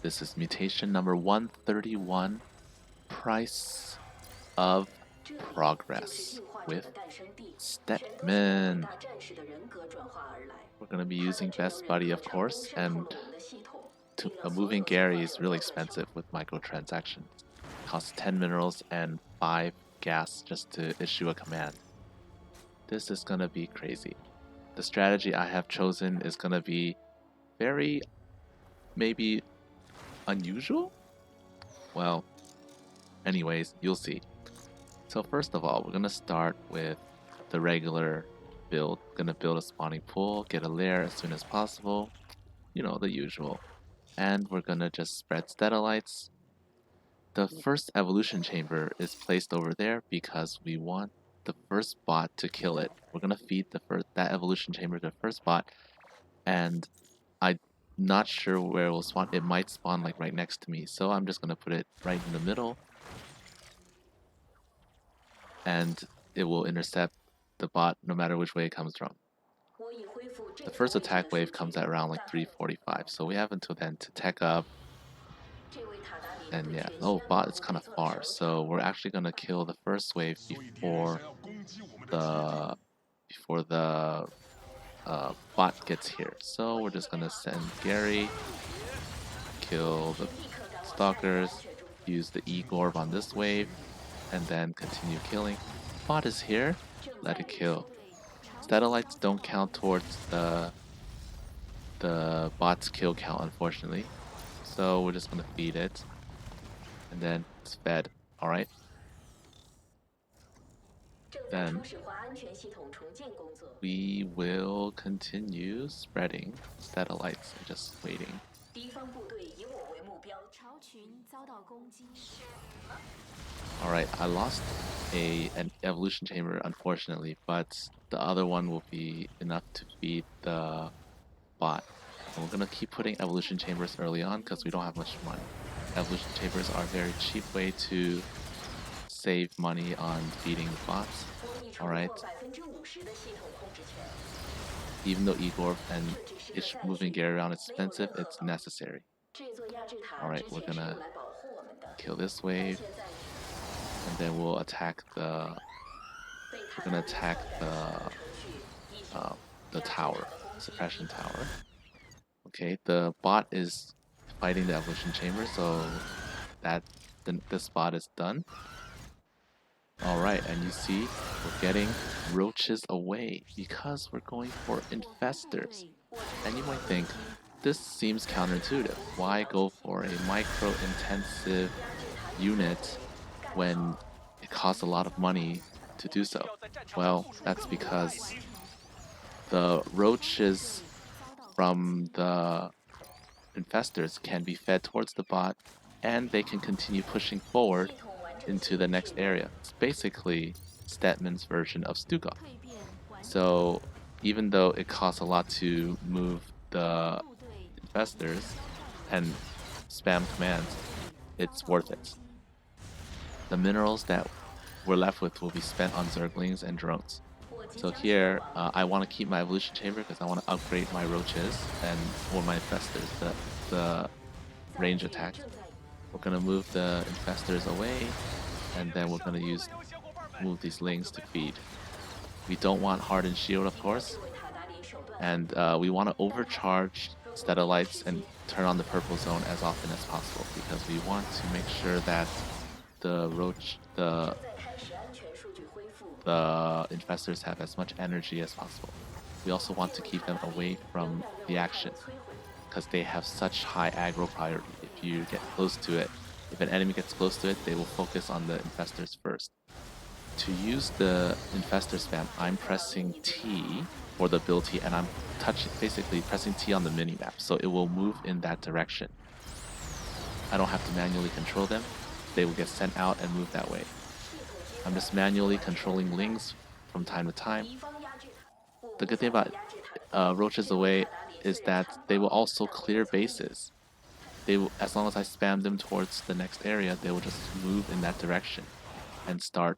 This is mutation number 131, Price of Progress with Stetmann. We're going to be using Best Buddy, of course, and moving Gary is really expensive with microtransactions. Costs 10 minerals and 5 gas just to issue a command. This is going to be crazy. The strategy I have chosen is going to be very, maybe unusual? Well, anyways, you'll see. So first of all, we're going to start with the regular build. We're going to build a spawning pool, get a lair as soon as possible. You know, the usual. And we're going to just spread Statolites. The first evolution chamber is placed over there because we want the first bot to kill it. We're going to feed that evolution chamber to the first bot. And I'm not sure where it will spawn. It might spawn like right next to me. So I'm just going to put it right in the middle. And it will intercept the bot no matter which way it comes from. The first attack wave comes at around like 3:45, so we have until then to tech up. And yeah, oh, bot is kind of far, so we're actually gonna kill the first wave before the bot gets here. So we're just gonna send Gary, kill the stalkers, use the E-Gorb on this wave, and then continue killing. Bot is here, let it kill. Statolites don't count towards the bot's kill count, unfortunately. So we're just gonna feed it, and then it's fed. All right. Then we will continue spreading Statolites and just waiting. Alright, I lost an evolution chamber, unfortunately, but the other one will be enough to feed the bot. And we're gonna keep putting evolution chambers early on because we don't have much money. Evolution chambers are a very cheap way to save money on feeding the bots. Alright. Even though Igor and moving Gary around is expensive, it's necessary. Alright, we're gonna kill this wave. And then we'll attack the tower, suppression tower. Okay, the bot is fighting the evolution chamber, so this bot is done. Alright, and you see we're getting roaches away because we're going for infestors. And you might think this seems counterintuitive. Why go for a micro-intensive unit when it costs a lot of money to do so? Well, that's because the roaches from the infestors can be fed towards the bot, and they can continue pushing forward into the next area. It's basically Stetmann's version of Stukov. So even though it costs a lot to move the infestors and spam commands, it's worth it. The minerals that we're left with will be spent on Zerglings and drones. So here, I want to keep my evolution chamber because I want to upgrade my roaches or my infestors, the range attack. We're gonna move the infestors away, and then we're gonna move these Lings to feed. We don't want hardened shield, of course, and we want to overcharge Statolites and turn on the purple zone as often as possible because we want to make sure that the infestors have as much energy as possible. We also want to keep them away from the action because they have such high aggro priority. If you get close to it, if an enemy gets close to it, they will focus on the infestors first. To use the infestor spam, I'm pressing T for the ability, and I'm basically pressing T on the minimap, so it will move in that direction. I don't have to manually control them. They will get sent out and move that way. I'm just manually controlling Lings from time to time. The good thing about roaches away is that they will also clear bases. As long as I spam them towards the next area, they will just move in that direction and start.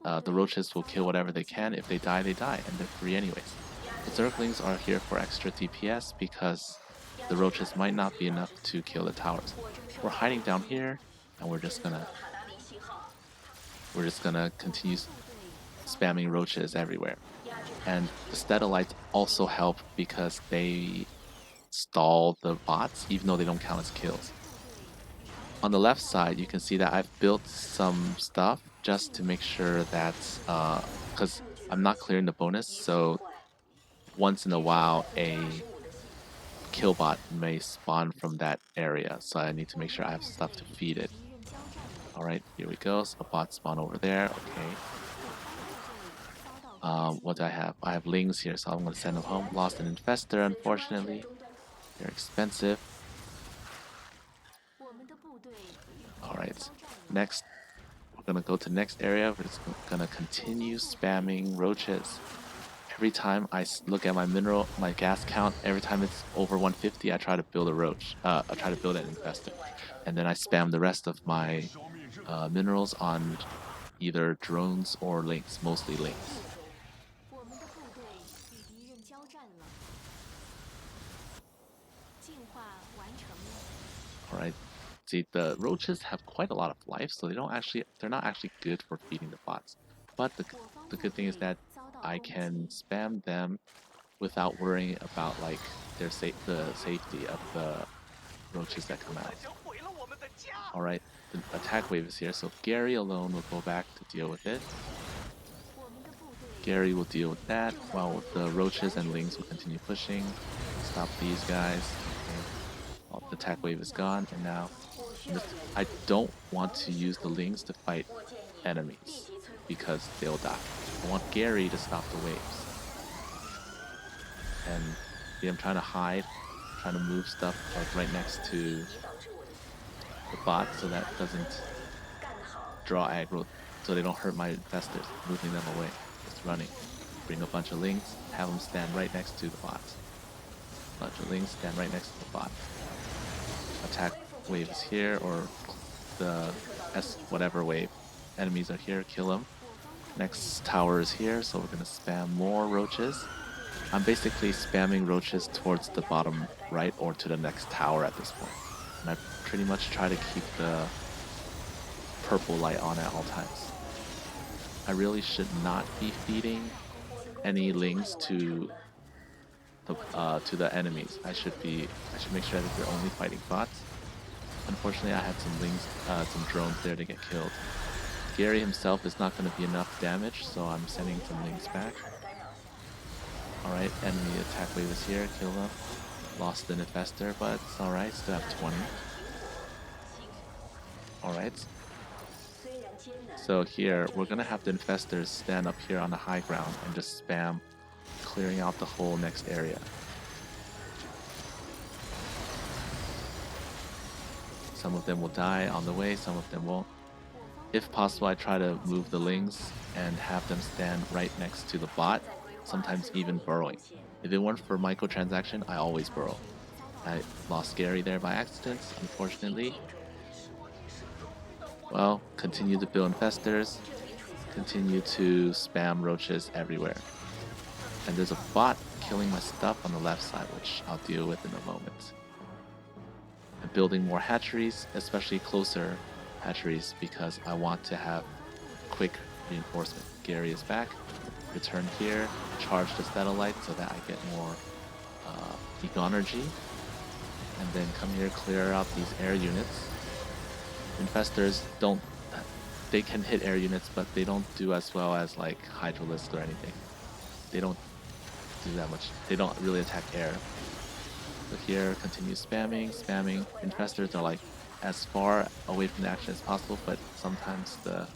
The roaches will kill whatever they can. If they die, they die, and they're free anyways. The Zerglings are here for extra DPS because the roaches might not be enough to kill the towers. We're hiding down here, and we're just gonna continue spamming roaches everywhere. And the Statolites also help because they stall the bots, even though they don't count as kills. On the left side, you can see that I've built some stuff just to make sure that, because I'm not clearing the bonus, so once in a while a killbot may spawn from that area, so I need to make sure I have stuff to feed it. Alright, here we go. So a bot spawn over there. Okay. What do I have? I have Lings here, so I'm going to send them home. Lost an infestor, unfortunately. They're expensive. Alright, next, we're going to go to the next area. We're just going to continue spamming roaches. Every time I look at my gas count, every time it's over 150, I try to build a roach. I try to build an infestor. And then I spam the rest of my minerals on either drones or links, mostly links. Alright, see, the roaches have quite a lot of life, so they're not actually good for feeding the bots. But the good thing is that I can spam them without worrying about like the safety of the roaches that come out. Alright, the attack wave is here, so Gary alone will go back to deal with it. Gary will deal with that, while the roaches and lings will continue pushing. Stop these guys. Okay. Well, the attack wave is gone, and now I don't want to use the lings to fight enemies because they'll die. I want Gary to stop the waves. And see, I'm trying to hide, trying to move stuff like right next to the bot so that doesn't draw aggro, so they don't hurt my infestors, moving them away. Just running. Bring a bunch of lings, have them stand right next to the bots. Bunch of lings stand right next to the bot. Attack wave is here, or the S whatever wave. Enemies are here, kill them. Next tower is here, so we're gonna spam more roaches. I'm basically spamming roaches towards the bottom right or to the next tower at this point. And I pretty much try to keep the purple light on at all times. I really should not be feeding any lings to the enemies. I should make sure that they're only fighting bots. Unfortunately, I had some lings, some drones there to get killed. Gary himself is not going to be enough damage, so I'm sending some lings back. Alright, enemy attack wave is here, kill them. Lost an infestor, but it's alright, still have 20. Alright. So here, we're gonna have the infestors stand up here on the high ground and just spam clearing out the whole next area. Some of them will die on the way, some of them won't. If possible, I try to move the lings and have them stand right next to the bot, sometimes even burrowing. If it weren't for microtransaction, I always burrow. I lost Gary there by accident, unfortunately. Well, continue to build infestors, continue to spam roaches everywhere. And there's a bot killing my stuff on the left side, which I'll deal with in a moment. I'm building more hatcheries, especially closer hatcheries, because I want to have quick reinforcement. Gary is back. Return here, charge the satellite so that I get more econergy. And then come here, clear out these air units. Infestors they can hit air units, but they don't do as well as like Hydralisks or anything. They don't do that much. They don't really attack air. So here, continue spamming. Infestors are like as far away from the action as possible, but sometimes the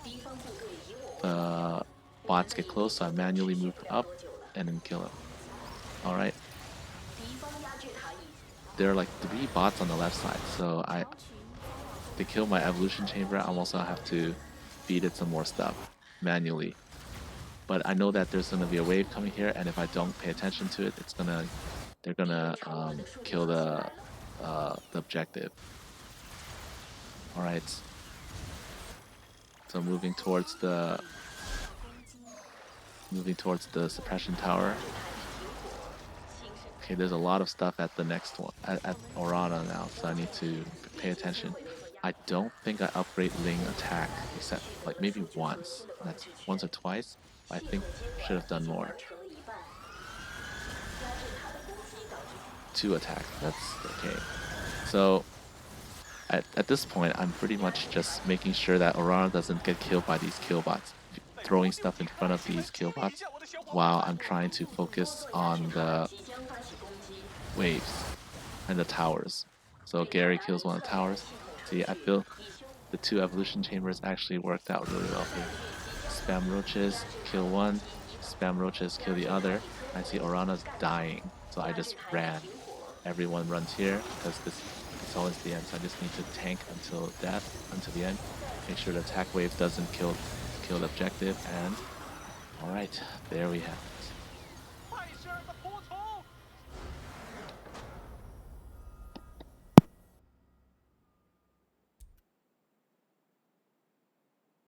bots get close, so I manually move up and then kill them. Alright. There are like 3 bots on the left side, so to kill my evolution chamber, I also have to feed it some more stuff manually. But I know that there's gonna be a wave coming here, and if I don't pay attention to it, they're gonna kill the objective. Alright. So moving towards the suppression tower. Okay, there's a lot of stuff at the next one at Orana now, so I need to pay attention. I don't think I upgrade Ling attack except like maybe once. That's once or twice. I think should have done more. 2 attack. That's okay. So at this point, I'm pretty much just making sure that Orana doesn't get killed by these killbots, throwing stuff in front of these killbots while I'm trying to focus on the waves and the towers. So Gary kills one of the towers. See, I feel the 2 evolution chambers actually worked out really well here. Spam roaches, kill one. Spam roaches, kill the other. I see Orana's dying, so I just ran. Everyone runs here because this it's always the end. So I just need to tank until death, until the end. Make sure the attack wave doesn't kill the objective. And all right, there we have it.